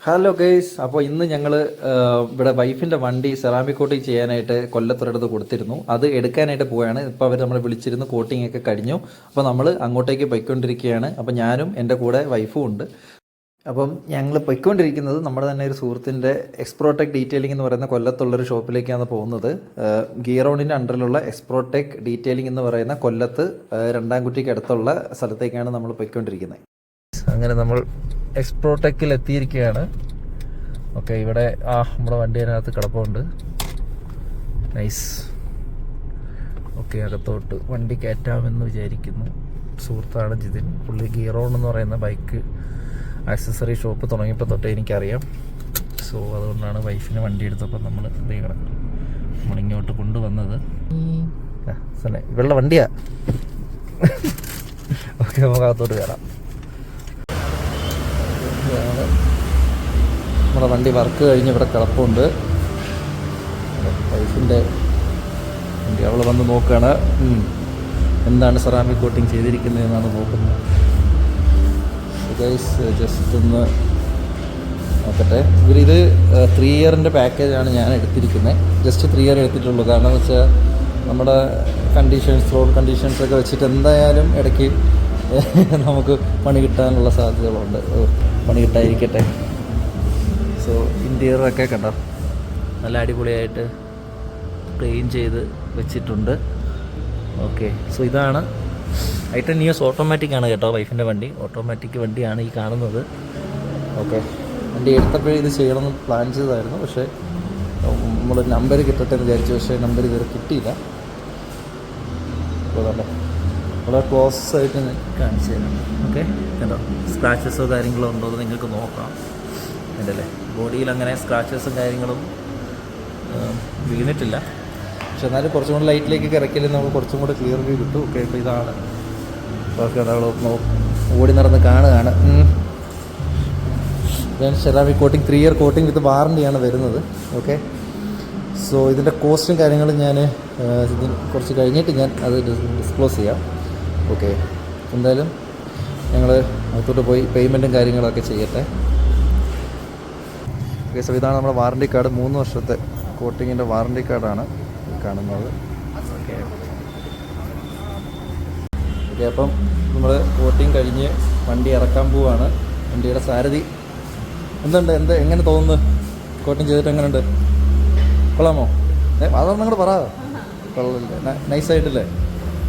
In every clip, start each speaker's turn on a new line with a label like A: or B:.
A: Hello guys, അപ്പോൾ ഇന്ന് ഞങ്ങൾ ഇവിടെ വൈഫിൻ്റെ വണ്ടി സെറാമിക് കോട്ടിങ് ചെയ്യാനായിട്ട് കൊല്ലത്തൊരിടത്ത് കൊടുത്തിരുന്നു. അത് എടുക്കാനായിട്ട് പോവുകയാണ്. ഇപ്പോൾ അവർ നമ്മളെ വിളിച്ചിരുന്നു, കോട്ടിംഗ് ഒക്കെ കഴിഞ്ഞു. അപ്പോൾ നമ്മൾ അങ്ങോട്ടേക്ക് പോയിക്കൊണ്ടിരിക്കുകയാണ്. അപ്പോൾ ഞാനും എൻ്റെ കൂടെ വൈഫും ഉണ്ട്. അപ്പം ഞങ്ങൾ പോയിക്കൊണ്ടിരിക്കുന്നത് നമ്മുടെ തന്നെ ഒരു സുഹൃത്തിൻ്റെ എക്സ്പ്രോടെക് ഡീറ്റെയിലിംഗ് എന്ന് പറയുന്ന കൊല്ലത്തുള്ളൊരു ഷോപ്പിലേക്കാണ് പോകുന്നത്. ഗിയറോണിൻ്റെ അണ്ടറിലുള്ള എക്സ്പ്രോടെക് ഡീറ്റെയിലിംഗ് എന്ന് പറയുന്ന കൊല്ലത്ത് രണ്ടാംകുറ്റിക്ക് അടുത്തുള്ള സ്ഥലത്തേക്കാണ് നമ്മൾ പോയിക്കൊണ്ടിരിക്കുന്നത്. അങ്ങനെ നമ്മൾ എക്സ്പ്രോടെക്കിൽ എത്തിയിരിക്കുകയാണ്. ഓക്കെ, ഇവിടെ നമ്മുടെ വണ്ടി അതിനകത്ത് കിടപ്പുണ്ട്. നൈസ്. ഓക്കെ, അകത്തോട്ട് വണ്ടി കയറ്റാമെന്ന് വിചാരിക്കുന്നു. സുഹൃത്താണ് ജിതിൻ. പുള്ളി ഗിയറോൺ എന്ന് പറയുന്ന ബൈക്ക് ആക്സസറി ഷോപ്പ് തുടങ്ങിയപ്പോൾ തൊട്ടേ എനിക്കറിയാം. സോ അതുകൊണ്ടാണ് വൈഫിന് വണ്ടി എടുത്തപ്പോൾ നമ്മൾ എന്ത് ചെയ്യണം, നമ്മളിങ്ങോട്ട് കൊണ്ടുവന്നത്. ഇവളുടെ വണ്ടിയാ. ഓക്കെ, നമുക്ക് അകത്തോട്ട് കയറാം. നമ്മുടെ വണ്ടി വർക്ക് കഴിഞ്ഞ് ഇവിടെ കിടപ്പുണ്ട്. വൈഫിൻ്റെ വണ്ടി അവൾ വന്ന് നോക്കുകയാണ് എന്താണ് സെറാമിക് കോട്ടിങ് ചെയ്തിരിക്കുന്നത് എന്നാണ് നോക്കുന്നത്. ഗൈസ്, ജസ്റ്റ് ഒന്ന് നോക്കട്ടെ. ഇവരിത് 3 ഇയറിൻ്റെ പാക്കേജാണ് ഞാൻ എടുത്തിരിക്കുന്നത്. ജസ്റ്റ് 3 ഇയർ എടുത്തിട്ടുള്ളൂ. കാരണം എന്ന് വെച്ചാൽ നമ്മുടെ കണ്ടീഷൻസ്, റോഡ് കണ്ടീഷൻസൊക്കെ വെച്ചിട്ട് എന്തായാലും ഇടയ്ക്ക് നമുക്ക് പണി കിട്ടാനുള്ള സാധ്യതകളുണ്ട്. പണി കിട്ടാതിരിക്കട്ടെ. സോ ഇൻറ്റീരിയറൊക്കെ കണ്ടോ, നല്ല അടിപൊളിയായിട്ട് ക്ലീൻ ചെയ്ത് വെച്ചിട്ടുണ്ട്. ഓക്കെ, സോ ഇതാണ് i10 EOS ഓട്ടോമാറ്റിക് ആണ് കേട്ടോ വൈഫിൻ്റെ വണ്ടി. ഓട്ടോമാറ്റിക് വണ്ടിയാണ് ഈ കാണുന്നത്. ഓക്കെ, വണ്ടി എടുത്തപ്പോഴേ ഇത് ചെയ്യണമെന്ന് പ്ലാൻ ചെയ്തതായിരുന്നു. പക്ഷേ നമ്മൾ നമ്പർ കിട്ടട്ടെ എന്ന് വിചാരിച്ചു. പക്ഷേ നമ്പർ ഇതുവരെ കിട്ടിയില്ല. അപ്പോൾ അതല്ലേ വളരെ ക്ലോസ് ആയിട്ട് കാണിച്ചു തരാം. ഓക്കെ, കേട്ടോ, സ്ക്രാച്ചസോ കാര്യങ്ങളോ ഉണ്ടോ എന്ന് നിങ്ങൾക്ക് നോക്കാം. ഉണ്ടല്ലേ, ബോഡിയിൽ അങ്ങനെ സ്ക്രാച്ചസും കാര്യങ്ങളും വീണിട്ടില്ല. പക്ഷെ എന്നാലും കുറച്ചും കൂടെ ലൈറ്റിലേക്ക് ഇറക്കിയാലും നമുക്ക് കുറച്ചും കൂടെ ക്ലിയർ വ്യൂ കിട്ടും. ഓക്കെ, ഇപ്പോൾ ഇതാണ്. ഓക്കെ, ഓടി നടന്ന് കാണുകയാണ്. ഇതാണ് സെറാമിക് കോട്ടിങ്. 3 ഇയർ കോട്ടിങ് വിത്ത് വാറണ്ടിയാണ് വരുന്നത്. ഓക്കെ, സോ ഇതിൻ്റെ കോസ്റ്റും കാര്യങ്ങളും ഞാൻ കുറച്ച് കഴിഞ്ഞിട്ട് ഞാൻ അത് ഡിസ്ക്ലോസ് ചെയ്യാം. ഓക്കെ, എന്തായാലും ഞങ്ങൾ അകത്തോട്ട് പോയി പേയ്മെൻറ്റും കാര്യങ്ങളൊക്കെ ചെയ്യട്ടെ. ഓക്കെ, സോ ഇതാണ് നമ്മുടെ വാറണ്ടി കാർഡ്. 3 വർഷത്തെ കോട്ടിങ്ങിൻ്റെ വാറണ്ടി കാർഡാണ് കാണുന്നത്. ഓക്കെ ഓക്കെ, അപ്പം നമ്മൾ കോട്ടിങ് കഴിഞ്ഞ് വണ്ടി ഇറക്കാൻ പോവുകയാണ്. വണ്ടിയുടെ സാരഥി എങ്ങനെ തോന്നുന്നു? കോട്ടിങ് ചെയ്തിട്ട് എങ്ങനെയുണ്ട്? കൊള്ളാമോ? അതൊന്നും അങ്ങോട്ട് പറ. കൊള്ളല്ലേ? നൈസായിട്ടില്ലേ?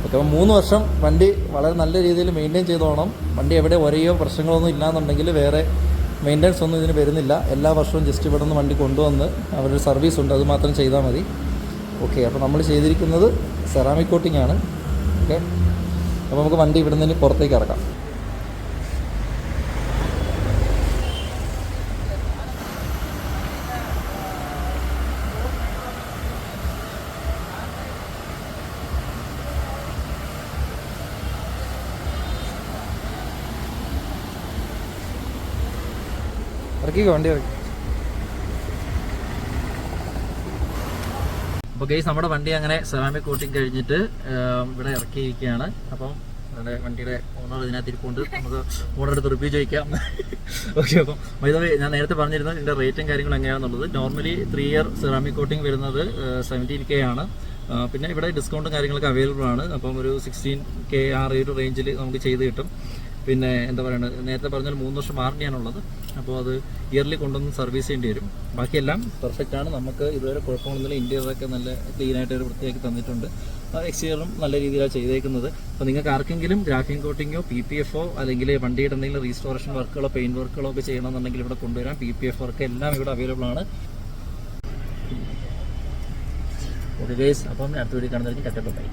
A: ഓക്കെ, അപ്പം 3 വർഷം വണ്ടി വളരെ നല്ല രീതിയിൽ മെയിൻറ്റെയിൻ ചെയ്തോണം. വണ്ടി എവിടെ ഒരേയോ പ്രശ്നങ്ങളൊന്നും ഇല്ലാന്നുണ്ടെങ്കിൽ വേറെ മെയിൻ്റെനൻസ് ഒന്നും ഇതിന് വരുന്നില്ല. എല്ലാ വർഷവും ജസ്റ്റ് ഇവിടെ നിന്ന് വണ്ടി കൊണ്ടുവന്ന് അവരൊരു സർവീസ് ഉണ്ട്, അത് മാത്രം ചെയ്താൽ മതി. ഓക്കെ, അപ്പോൾ നമ്മൾ ചെയ്തിരിക്കുന്നത് സെറാമിക് കോട്ടിംഗ് ആണ്. ഓക്കെ, അപ്പോൾ നമുക്ക് വണ്ടി ഇവിടെ നിന്ന് പുറത്തേക്ക് ഇറക്കാം. ഇറക്കിക്കോ, വണ്ടി ഇറക്കി. അപ്പോൾ ഗൈസ്, നമ്മുടെ വണ്ടി അങ്ങനെ സെറാമിക് കോട്ടിങ് കഴിഞ്ഞിട്ട് ഇവിടെ ഇറക്കിയിരിക്കുകയാണ്. അപ്പം നമ്മുടെ വണ്ടിയുടെ ഓണർ ഇതിനകത്ത് ഇരിപ്പുണ്ട്. നമുക്ക് ഓണറെടുത്ത് റിവ്യൂ ചോദിക്കാം. ഓക്കെ, അപ്പം വൈദവേ ഞാൻ നേരത്തെ പറഞ്ഞിരുന്നു ഇതിൻ്റെ റേറ്റും കാര്യങ്ങളും എങ്ങനെയാണെന്നുള്ളത്. നോർമലി 3 ഇയർ സെറാമിക് കോട്ടിങ് വരുന്നത് 17K ആണ്. പിന്നെ ഇവിടെ ഡിസ്കൗണ്ടും കാര്യങ്ങളൊക്കെ അവൈലബിൾ ആണ്. അപ്പം ഒരു 16K ആ ഒരു റേഞ്ചിൽ നമുക്ക് ചെയ്ത് കിട്ടും. പിന്നെ എന്താ പറയുന്നത്, നേരത്തെ പറഞ്ഞാൽ 3 വർഷം വാറണ്ടിയാണുള്ളത്. അപ്പോൾ അത് ഇയർലി കൊണ്ടുവന്ന് സർവീസ് ചെയ്യേണ്ടി വരും. ബാക്കിയെല്ലാം പെർഫെക്റ്റാണ്. നമുക്ക് ഇതുവരെ കുഴപ്പമൊന്നുമില്ല. ഇൻറ്റീരിയറൊക്കെ നല്ല ക്ലീനായിട്ട് ഒരു വൃത്തിയാക്കി തന്നിട്ടുണ്ട്. എക്സ്റ്റീരിയറും നല്ല രീതിയിലാണ് ചെയ്തേക്കുന്നത്. അപ്പോൾ നിങ്ങൾക്ക് ആർക്കെങ്കിലും ഗ്രാഫിൻ കോട്ടിങ്ങോ PPFO അല്ലെങ്കിൽ വണ്ടിയുടെ എന്തെങ്കിലും റീസ്റ്റോറേഷൻ വർക്കുകളോ പെയിൻറ്റ് വർക്കുകളോ ഒക്കെ ചെയ്യണമെന്നുണ്ടെങ്കിൽ ഇവിടെ കൊണ്ടുവരാം. PPF വർക്ക് എല്ലാം ഇവിടെ അവൈലബിൾ ആണ്. ഓക്കെ ഗൈസ്, അപ്പം അടുത്ത വീഡിയോ കാണുന്നതായിരിക്കും. കറ്റപ്പ് ബൈ.